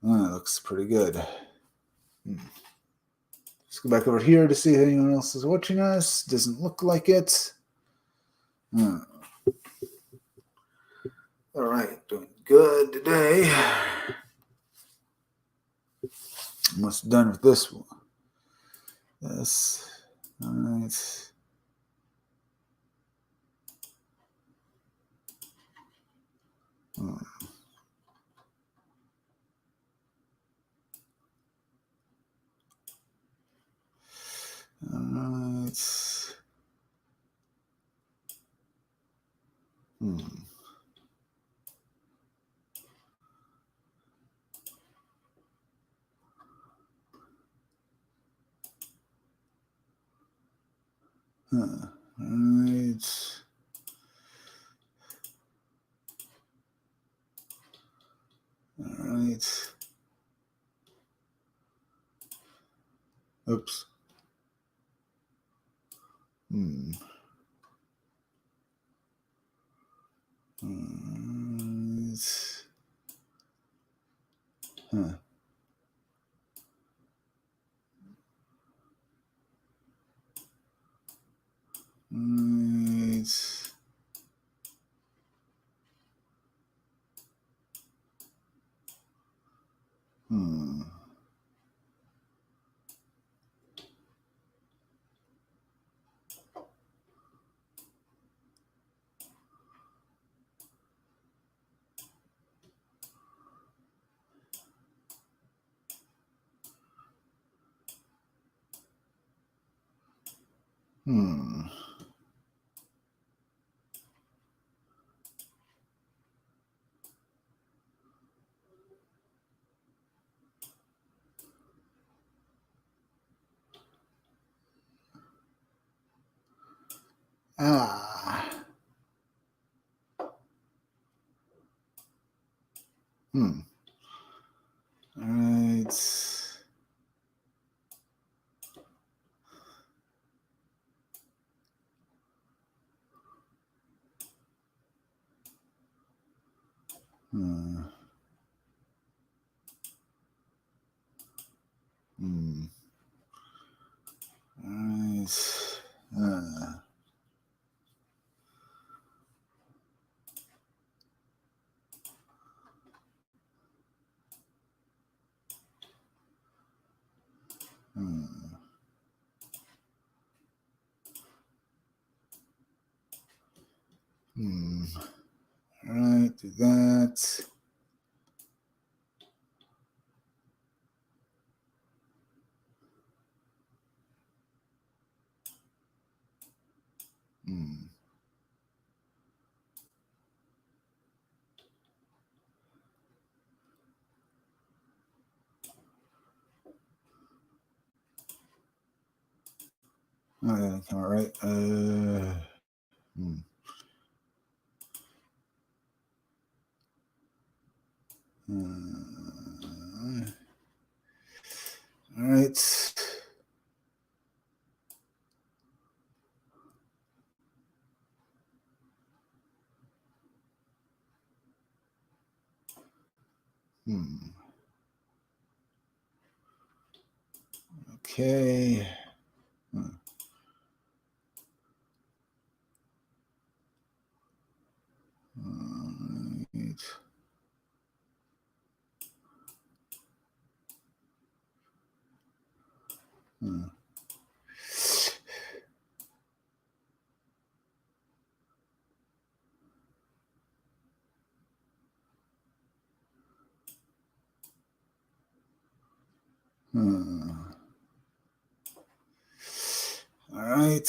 That looks pretty good. Let's go back over here to see if anyone else is watching us. Doesn't look like it. All right, doing good today. Almost done with this one. This. All right. All right. All right. All right. Oops. Huh. Ah. All right. All right. All right, do that. Oh, yeah, all right. All right. Okay. Right. All right.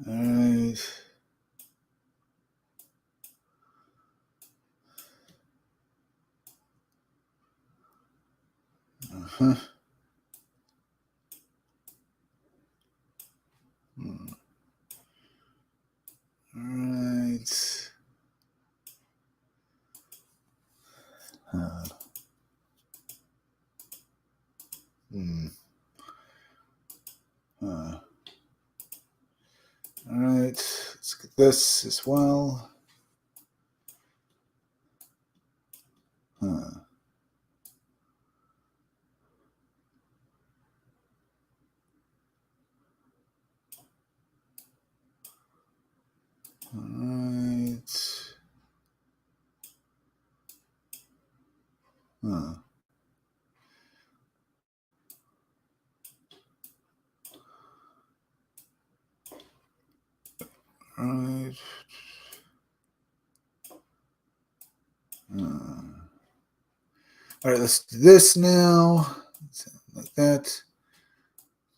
All right. Uh-huh. All right. All right. Let's get this as well. All right. All right. All right, let's do this now. Like that.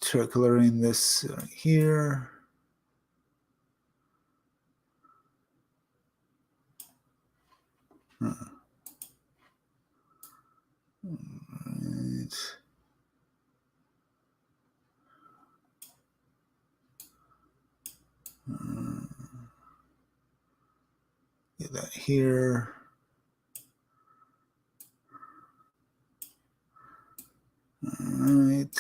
Try coloring this right here. Right. Get that here. All right.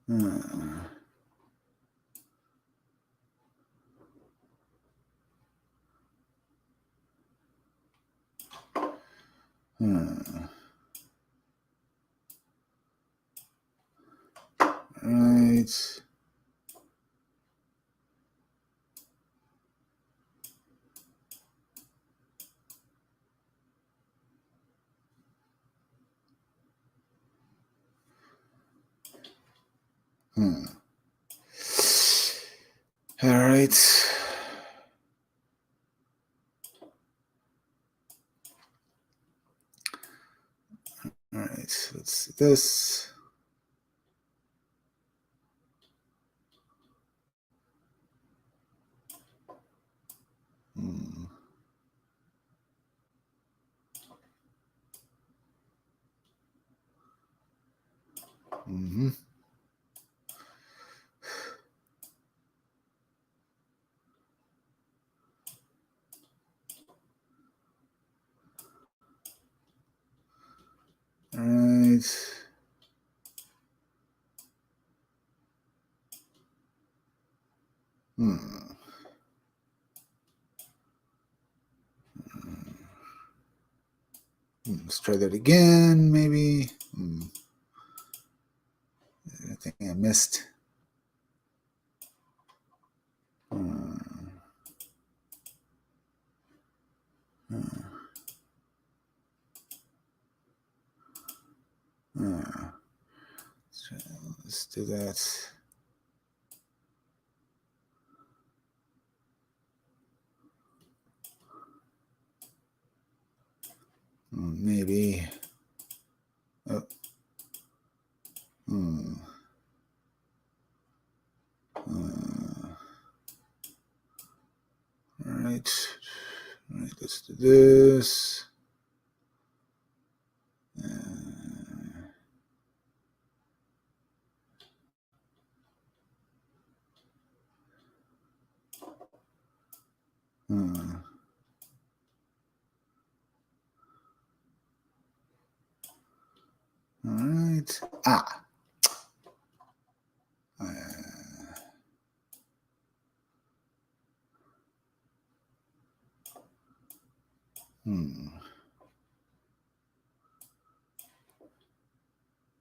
Right. All right. All right. Let's see this. Mm-hmm. All right. Let's try that again, maybe. I think I missed. Let's do that. Maybe. Oh. All right. All right, let's do this. All right.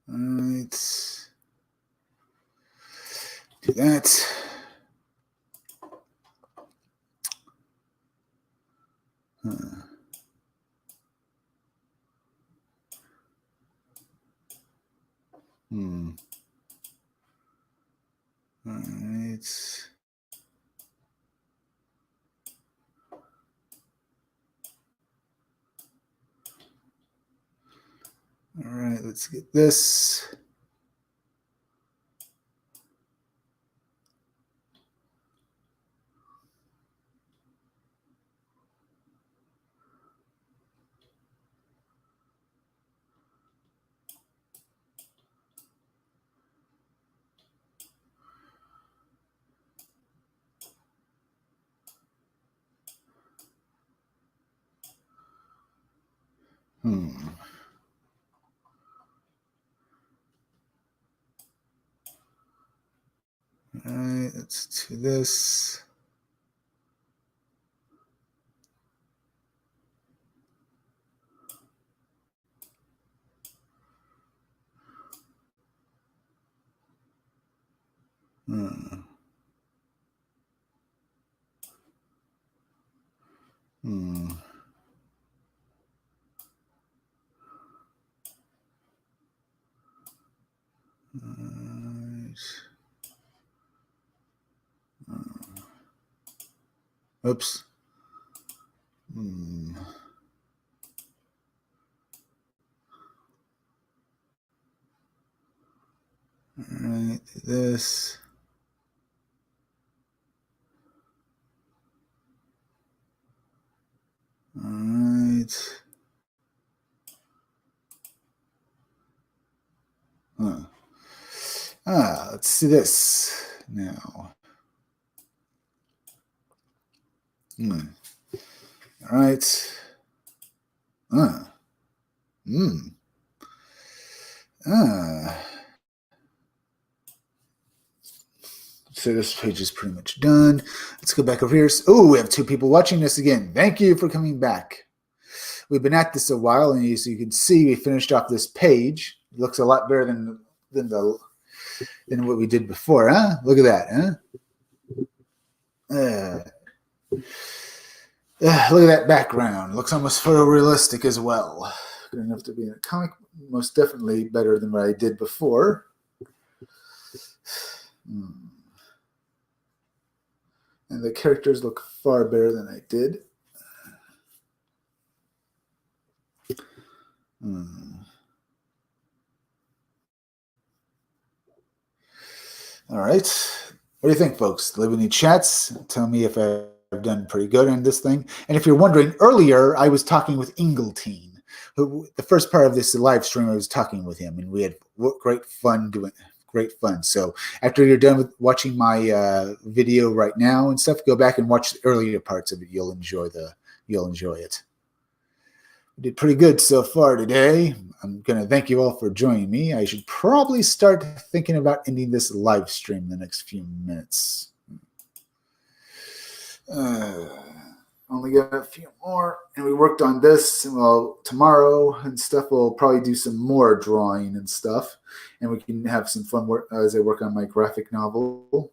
All right. Do that. All right. All right, let's get this. All right, let's do this. Oops. All right, this. All right. Let's see this now. All right. So this page is pretty much done. Let's go back over here. Oh, we have 2 people watching this again. Thank you for coming back. We've been at this a while, and as you can see, we finished off this page. It looks a lot better than what we did before, huh? Look at that, huh? Look at that background. Looks almost photorealistic as well. Good enough to be in a comic. Most definitely better than what I did before. And the characters look far better than I did. All right. What do you think, folks? Leave any chats. Tell me if I've done pretty good on this thing. And if you're wondering, earlier I was talking with Ingleteen. Who, the first part of this live stream, I was talking with him, and we had great fun doing. Great fun. So after you're done with watching my video right now and stuff, go back and watch the earlier parts of it. You'll enjoy it. We did pretty good so far today. I'm going to thank you all for joining me. I should probably start thinking about ending this live stream in the next few minutes. Only got a few more, and we worked on this. Well, tomorrow and stuff, we'll probably do some more drawing and stuff, and we can have some fun work as I work on my graphic novel.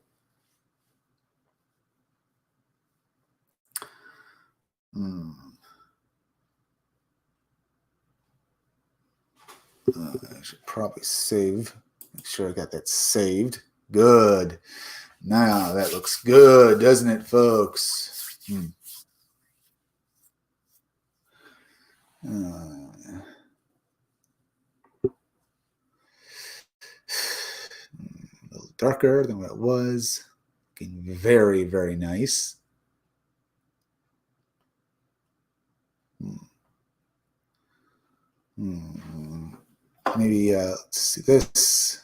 I should probably save. Make sure I got that saved. Good. Now that looks good, doesn't it, folks? A little darker than what it was. Looking very, very nice. Maybe let's see this.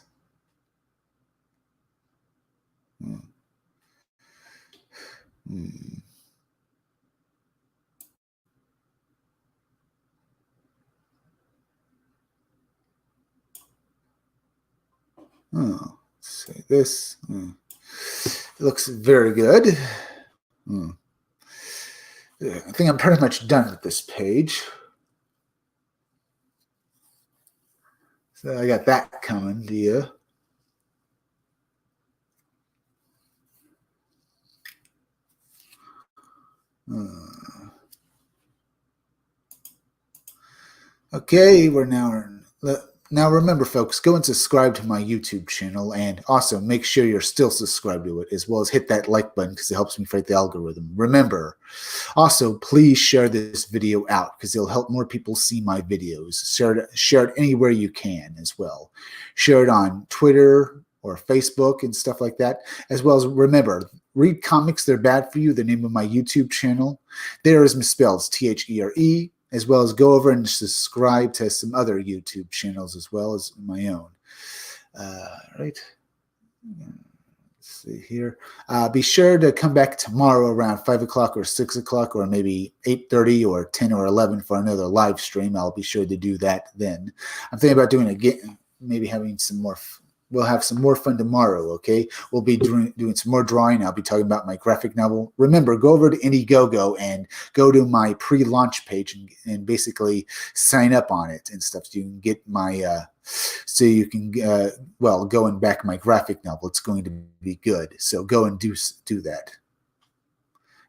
Oh, let's say this. It looks very good. I think I'm pretty much done with this page. So I got that coming to you. Okay, we're now remember, folks, go and subscribe to my YouTube channel, and also make sure you're still subscribed to it, as well as hit that like button because it helps me fight the algorithm. Remember, also, please share this video out because it'll help more people see my videos. Share it anywhere you can as well. Share it on Twitter or Facebook and stuff like that, as well as remember, read comics, they're bad for you, the name of my YouTube channel. There is misspelled THERE, as well as go over and subscribe to some other YouTube channels as well as my own. Right. Let's see here. Be sure to come back tomorrow around 5 o'clock or 6 o'clock or maybe 8:30 or 10 or 11 for another live stream. I'll be sure to do that then. I'm thinking about doing again, maybe having some more. We'll have some more fun tomorrow, okay? We'll be doing some more drawing. I'll be talking about my graphic novel. Remember, go over to Indiegogo and go to my pre-launch page and basically sign up on it and stuff so you can get my go and back my graphic novel. It's going to be good. So go and do that.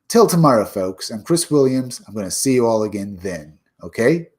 Till tomorrow, folks. I'm Chris Williams. I'm going to see you all again then, okay?